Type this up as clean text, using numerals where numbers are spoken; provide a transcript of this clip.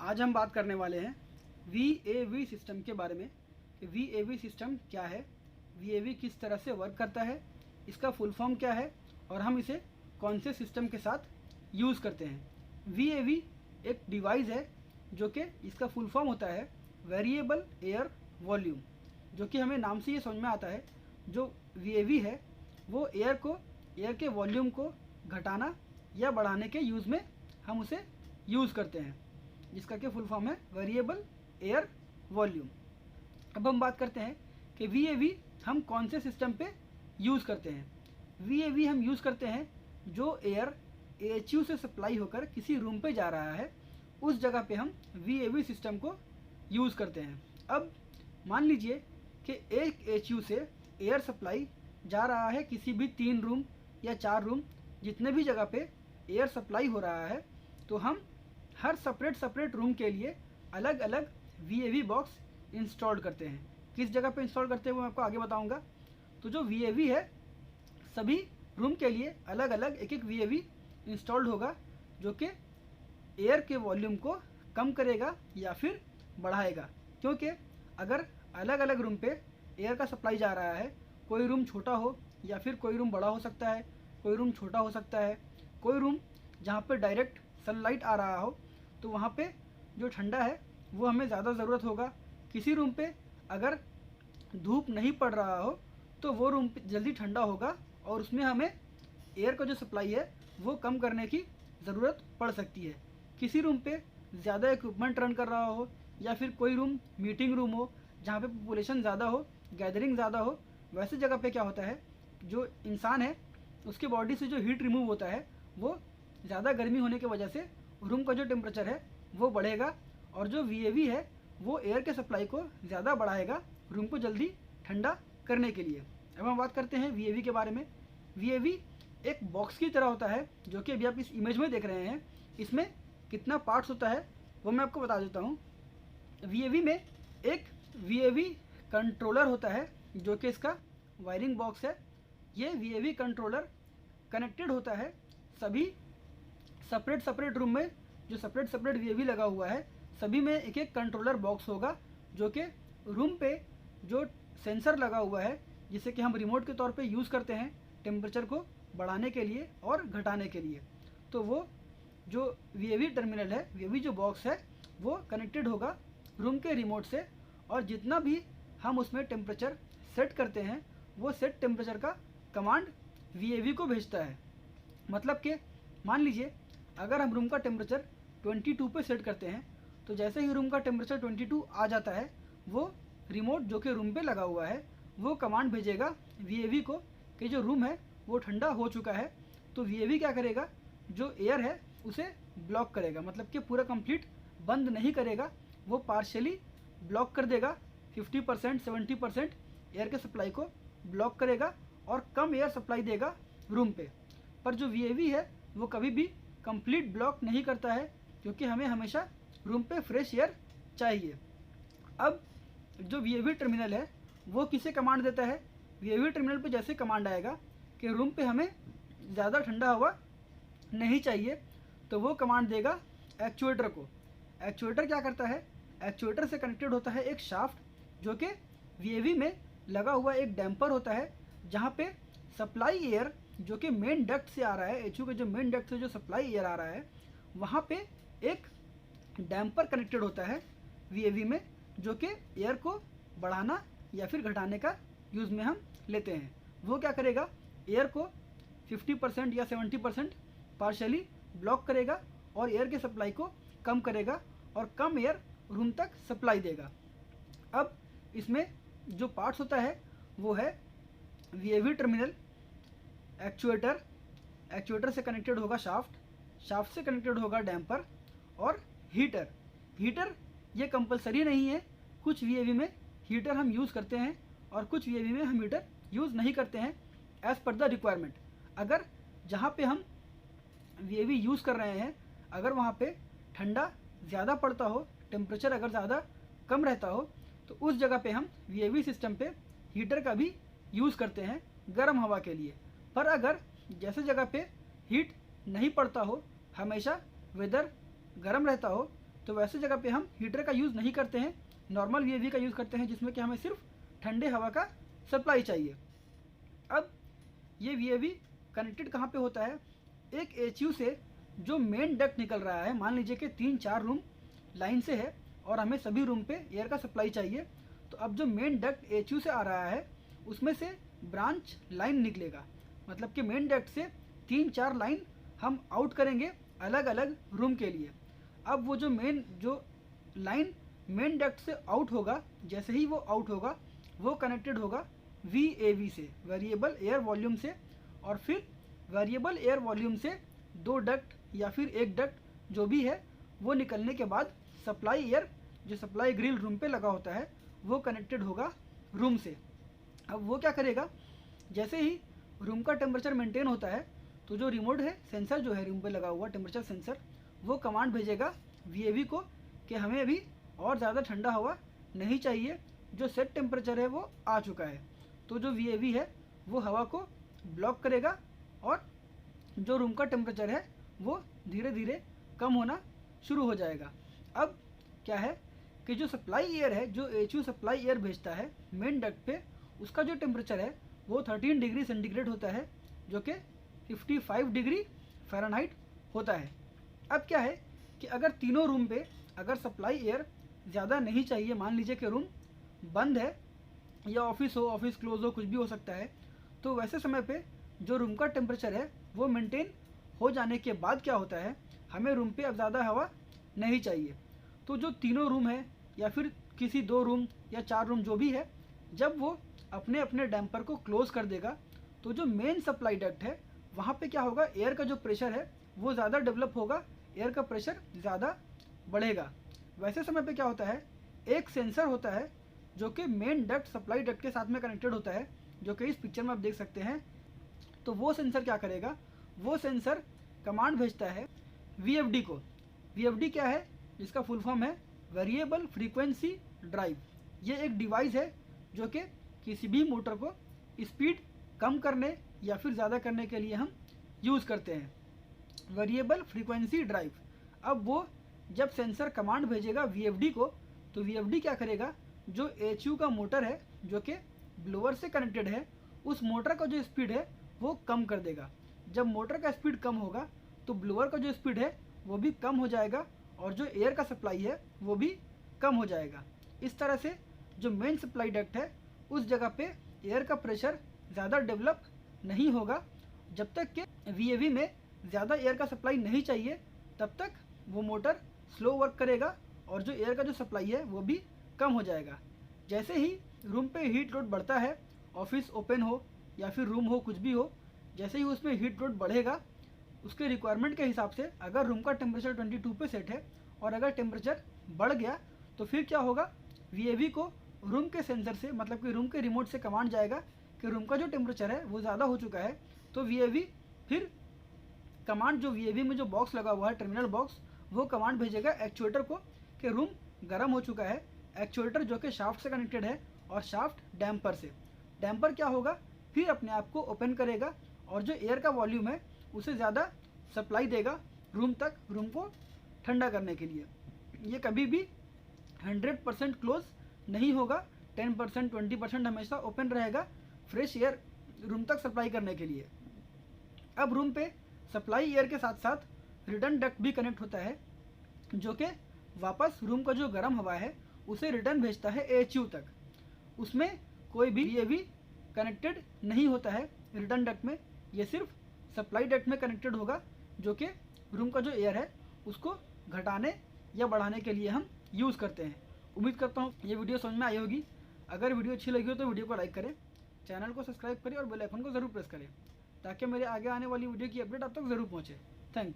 आज हम बात करने वाले हैं VAV सिस्टम के बारे में कि VAV सिस्टम क्या है, VAV किस तरह से वर्क करता है, इसका फुल फॉर्म क्या है और हम इसे कौन से सिस्टम के साथ यूज़ करते हैं। VAV एक डिवाइस है जो कि इसका फुल फॉर्म होता है वेरिएबल एयर वॉल्यूम, जो कि हमें नाम से ये समझ में आता है। जो VAV है वो एयर के वॉल्यूम को घटाना या बढ़ाने के यूज़ में हम उसे यूज़ करते हैं, जिसका कि फुल फॉर्म है वेरिएबल एयर वॉल्यूम। अब हम बात करते हैं कि VAV हम कौन से सिस्टम पे यूज़ करते हैं। VAV हम यूज़ करते हैं जो एयर AHU से सप्लाई होकर किसी रूम पे जा रहा है, उस जगह पे हम VAV सिस्टम को यूज़ करते हैं। अब मान लीजिए कि एक AHU से एयर सप्लाई जा रहा है किसी भी 3 रूम या 4 रूम, जितने भी जगह पे एयर सप्लाई हो रहा है, तो हम हर सेपरेट रूम के लिए अलग अलग VAV बॉक्स इंस्टॉल करते हैं। किस जगह पे इंस्टॉल करते हैं वो मैं आपको आगे बताऊंगा। तो जो VAV है सभी रूम के लिए अलग अलग एक VAV इंस्टॉल्ड होगा, जो कि एयर के वॉल्यूम को कम करेगा या फिर बढ़ाएगा। क्योंकि अगर अलग अलग रूम पे एयर का सप्लाई जा रहा है, कोई रूम छोटा हो या फिर कोई रूम बड़ा हो सकता है, कोई रूम छोटा हो सकता है, कोई रूम जहाँ पे डायरेक्ट सनलाइट आ रहा हो, तो वहाँ पे जो ठंडा है वो हमें ज़्यादा ज़रूरत होगा। किसी रूम पे अगर धूप नहीं पड़ रहा हो तो वो रूम जल्दी ठंडा होगा और उसमें हमें एयर का जो सप्लाई है वो कम करने की ज़रूरत पड़ सकती है। किसी रूम पे ज़्यादा इक्विपमेंट रन कर रहा हो या फिर कोई रूम मीटिंग रूम हो जहाँ पे पॉपुलेशन ज़्यादा हो, गैदरिंग ज़्यादा हो, वैसे जगह पे क्या होता है, जो इंसान है उसके बॉडी से जो हीट रिमूव होता है वो ज़्यादा गर्मी होने की वजह से रूम का जो टेम्परेचर है वो बढ़ेगा और जो VAV है वो एयर के सप्लाई को ज़्यादा बढ़ाएगा रूम को जल्दी ठंडा करने के लिए। अब हम बात करते हैं VAV के बारे में। VAV एक बॉक्स की तरह होता है, जो कि अभी आप इस इमेज में देख रहे हैं। इसमें कितना पार्ट्स होता है वो मैं आपको बता देता हूँ। VAV में एक VAV कंट्रोलर होता है, जो कि इसका वायरिंग बॉक्स है। ये VAV कंट्रोलर कनेक्टेड होता है सभी सेपरेट रूम में। जो सेपरेट VAV लगा हुआ है सभी में एक एक कंट्रोलर बॉक्स होगा, जो कि रूम पे जो सेंसर लगा हुआ है, जिसे कि हम रिमोट के तौर पे यूज़ करते हैं टेम्परेचर को बढ़ाने के लिए और घटाने के लिए। तो वो जो VAV टर्मिनल है, VAV जो बॉक्स है वो कनेक्टेड होगा रूम के रिमोट से, और जितना भी हम उसमें टेम्परेचर सेट करते हैं वो सेट टेम्परेचर का कमांड VAV को भेजता है। मतलब कि मान लीजिए अगर हम रूम का टेम्परेचर 22 पे सेट करते हैं, तो जैसे ही रूम का टेम्परेचर 22 आ जाता है, वो रिमोट जो कि रूम पे लगा हुआ है वो कमांड भेजेगा VAV को कि जो रूम है वो ठंडा हो चुका है। तो VAV क्या करेगा, जो एयर है उसे ब्लॉक करेगा, मतलब कि पूरा कंप्लीट बंद नहीं करेगा, वो पार्शियली ब्लॉक कर देगा। 50% 70% एयर के सप्लाई को ब्लॉक करेगा और कम एयर सप्लाई देगा रूम पे। पर जो VAV है वो कभी भी कंप्लीट ब्लॉक नहीं करता है, क्योंकि हमें हमेशा रूम पे फ्रेश एयर चाहिए। अब जो VAV टर्मिनल है वो किसे कमांड देता है, VAV टर्मिनल पे जैसे कमांड आएगा कि रूम पे हमें ज़्यादा ठंडा हवा नहीं चाहिए, तो वो कमांड देगा एक्चुएटर को। एक्चुएटर क्या करता है, एक्चुएटर से कनेक्टेड होता है एक शाफ्ट, जो कि VAV में लगा हुआ एक डैम्पर होता है, जहाँ पे सप्लाई एयर जो कि मेन डक्ट से आ रहा है, HU के जो मेन डक्ट से जो सप्लाई एयर आ रहा है, वहाँ पे एक डैम्पर कनेक्टेड होता है VAV में, जो कि एयर को बढ़ाना या फिर घटाने का यूज़ में हम लेते हैं। वो क्या करेगा, एयर को 50% या 70% पार्शियली ब्लॉक करेगा और एयर के सप्लाई को कम करेगा और कम एयर रूम तक सप्लाई देगा। अब इसमें जो पार्ट्स होता है वो है VAV टर्मिनल, एक्चुएटर से कनेक्टेड होगा शाफ्ट से कनेक्टेड होगा डैम्पर और हीटर ये कंपलसरी नहीं है। कुछ VAV में हीटर हम यूज़ करते हैं और कुछ VAV में हम हीटर यूज़ नहीं करते हैं, एज़ पर द रिक्वायरमेंट। अगर जहाँ पे हम VAV यूज़ कर रहे हैं, अगर वहाँ पे ठंडा ज़्यादा पड़ता हो, टेम्परेचर अगर ज़्यादा कम रहता हो, तो उस जगह पे हम VAV सिस्टम पे हीटर का भी यूज़ करते हैं गर्म हवा के लिए। पर अगर जैसे जगह पे हीट नहीं पड़ता हो, हमेशा वेदर गर्म रहता हो, तो वैसे जगह पे हम हीटर का यूज़ नहीं करते हैं, नॉर्मल VAV का यूज़ करते हैं, जिसमें कि हमें सिर्फ ठंडे हवा का सप्लाई चाहिए। अब ये VAV कनेक्टेड कहाँ पे होता है, एक HU से जो मेन डक्ट निकल रहा है, मान लीजिए कि 3-4 रूम लाइन से है और हमें सभी रूम पे एयर का सप्लाई चाहिए, तो अब जो मेन डक्ट HU से आ रहा है उसमें से ब्रांच लाइन निकलेगा, मतलब कि मेन डक्ट से 3-4 लाइन हम आउट करेंगे अलग अलग रूम के लिए। अब वो जो लाइन मेन डक्ट से आउट होगा, जैसे ही वो आउट होगा वो कनेक्टेड होगा VAV से, वेरिएबल एयर वॉल्यूम से, और फिर वेरिएबल एयर वॉल्यूम से 2 डक्ट या फिर 1 डक्ट जो भी है वो निकलने के बाद सप्लाई एयर जो सप्लाई ग्रिल रूम पे लगा होता है वो कनेक्टेड होगा रूम से। अब वो क्या करेगा, जैसे ही रूम का टेम्परेचर मेंटेन होता है तो जो रिमोट है, सेंसर जो है रूम पे लगा हुआ टेम्परेचर सेंसर, वो कमांड भेजेगा VAV को कि हमें अभी और ज़्यादा ठंडा हवा नहीं चाहिए, जो सेट टेम्परेचर है वो आ चुका है। तो जो VAV है वो हवा को ब्लॉक करेगा और जो रूम का टेम्परेचर है वो धीरे धीरे कम होना शुरू हो जाएगा। अब क्या है कि जो सप्लाई एयर है, जो HU सप्लाई एयर भेजता है मेन डक्ट पे, उसका जो टेम्परेचर है वो 13 डिग्री सेंटीग्रेड होता है, जो कि 55 डिग्री फ़ारेनहाइट होता है। अब क्या है कि अगर तीनों रूम पे अगर सप्लाई एयर ज़्यादा नहीं चाहिए, मान लीजिए कि रूम बंद है या ऑफिस हो, ऑफिस क्लोज हो, कुछ भी हो सकता है, तो वैसे समय पे जो रूम का टेम्परेचर है वो मेंटेन हो जाने के बाद क्या होता है, हमें रूम पे अब ज़्यादा हवा नहीं चाहिए। तो जो तीनों रूम है या फिर किसी 2 रूम या 4 रूम जो भी है, जब वो अपने अपने डैम्पर को क्लोज़ कर देगा तो जो मेन सप्लाई डक्ट है वहाँ पे क्या होगा, एयर का जो प्रेशर है वो ज़्यादा डेवलप होगा, एयर का प्रेशर ज़्यादा बढ़ेगा। वैसे समय पे क्या होता है, एक सेंसर होता है जो कि मेन डक्ट सप्लाई डक्ट के साथ में कनेक्टेड होता है, जो कि इस पिक्चर में आप देख सकते हैं। तो वो सेंसर क्या करेगा, वो सेंसर कमांड भेजता है VFD को। VFD क्या है, जिसका फुल फॉर्म है वेरिएबल फ्रीक्वेंसी ड्राइव। ये एक डिवाइस है जो कि किसी भी मोटर को स्पीड कम करने या फिर ज़्यादा करने के लिए हम यूज़ करते हैं, वेरिएबल फ्रीक्वेंसी ड्राइव। अब वो जब सेंसर कमांड भेजेगा VFD को, तो VFD क्या करेगा, जो HU का मोटर है जो कि ब्लोअर से कनेक्टेड है, उस मोटर का जो स्पीड है वो कम कर देगा। जब मोटर का स्पीड कम होगा तो ब्लोअर का जो स्पीड है वो भी कम हो जाएगा और जो एयर का सप्लाई है वो भी कम हो जाएगा। इस तरह से जो मेन सप्लाई डक्ट है उस जगह पे एयर का प्रेशर ज़्यादा डेवलप नहीं होगा। जब तक कि VAV में ज़्यादा एयर का सप्लाई नहीं चाहिए तब तक वो मोटर स्लो वर्क करेगा और जो एयर का जो सप्लाई है वो भी कम हो जाएगा। जैसे ही रूम पे हीट लोड बढ़ता है, ऑफिस ओपन हो या फिर रूम हो, कुछ भी हो, जैसे ही उसमें हीट लोड बढ़ेगा उसके रिक्वायरमेंट के हिसाब से, अगर रूम का टेम्परेचर 22 पे सेट है और अगर टेम्परेचर बढ़ गया तो फिर क्या होगा, VAV को रूम के सेंसर से, मतलब कि रूम के रिमोट से कमांड जाएगा कि रूम का जो टेम्परेचर है वो ज़्यादा हो चुका है। तो VAV फिर कमांड, जो VAV में जो बॉक्स लगा हुआ है टर्मिनल बॉक्स, वो कमांड भेजेगा एक्चुएटर को कि रूम गर्म हो चुका है। एक्चुएटर जो कि शाफ्ट से कनेक्टेड है और शाफ्ट डैम्पर से, डैम्पर क्या होगा, फिर अपने आप को ओपन करेगा और जो एयर का वॉल्यूम है उसे ज़्यादा सप्लाई देगा रूम तक, रूम को ठंडा करने के लिए। ये कभी भी 100% क्लोज नहीं होगा, 10% 20% हमेशा ओपन रहेगा फ्रेश एयर रूम तक सप्लाई करने के लिए। अब रूम पे सप्लाई एयर के साथ साथ रिटर्न डक्ट भी कनेक्ट होता है जो कि वापस रूम का जो गर्म हवा है उसे रिटर्न भेजता है HU तक। उसमें कोई भी VAV कनेक्टेड नहीं होता है रिटर्न डक्ट में, ये सिर्फ सप्लाई डक्ट में कनेक्टेड होगा जो कि रूम का जो एयर है उसको घटाने या बढ़ाने के लिए हम यूज़ करते हैं। उम्मीद करता हूँ ये वीडियो समझ में आई होगी। अगर वीडियो अच्छी लगी हो तो वीडियो को लाइक करें, चैनल को सब्सक्राइब करें और बेल आइकन को ज़रूर प्रेस करें ताकि मेरे आगे आने वाली वीडियो की अपडेट आप तक ज़रूर पहुँचे। Thank you.